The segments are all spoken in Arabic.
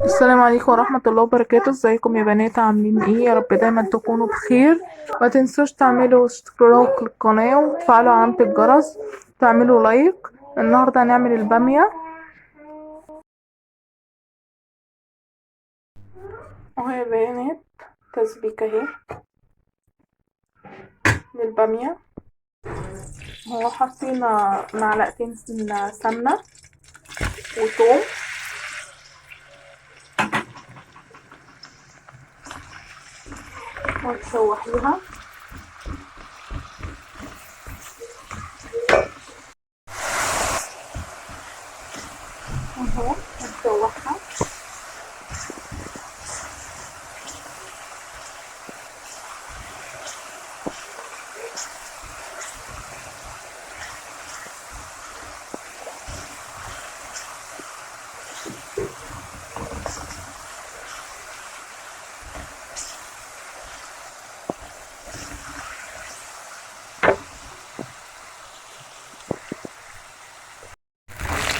السلام عليكم ورحمة الله وبركاته. ازيكم يا بنات؟ عاملين ايه؟ يا رب دايما تكونوا بخير. ما تنسوش تعملوا اشتراك للقناة وتفعلوا علامة الجرس وتعملوا لايك. النهاردة هنعمل البامية اهو يا بنات. تسبيكة اهي للبامية. هو حطينا معلقتين سمنة وثوم ونشوحيها اهو ونشوحها.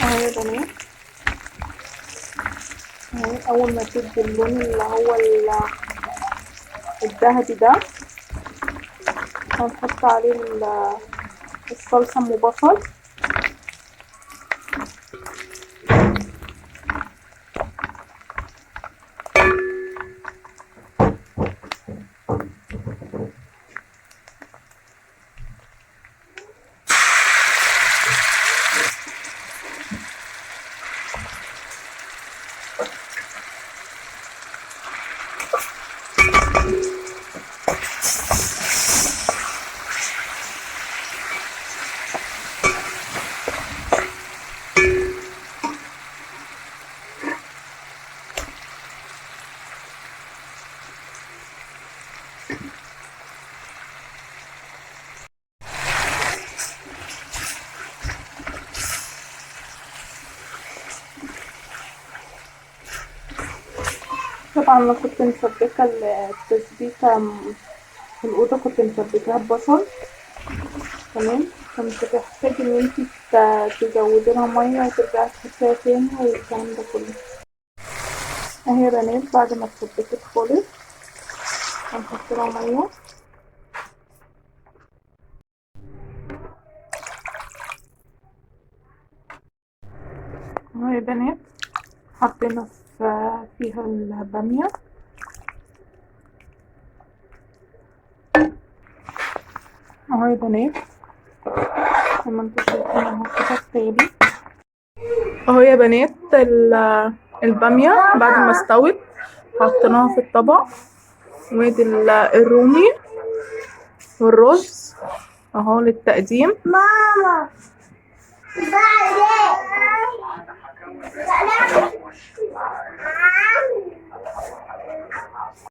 اهو يا بنات، اهي اول ما تدي اللون اللي هو الذهبي ده هنحط عليه الصلصة ام بصل. طبعا انا كنت مسبكة التسبيكة في الأوضة، كنت مسبكاها ببصل. تمام، فمش هتحتاجي ان انتي تزودي لها مية وترجعي تحطيها تاني والكلام ده كله. اهي يا بنات بعد ما اتسبكت خالص هنحط لها مية. اهو يا بنات حطينا فيها البامية. اهو يا بنات زي ما انتوا شايفين اهو كده بتغلي. اهو يا بنات البامية بعد ما استوت حطيناها في الطبق. وادي الرومي والرز اهو للتقديم. ماما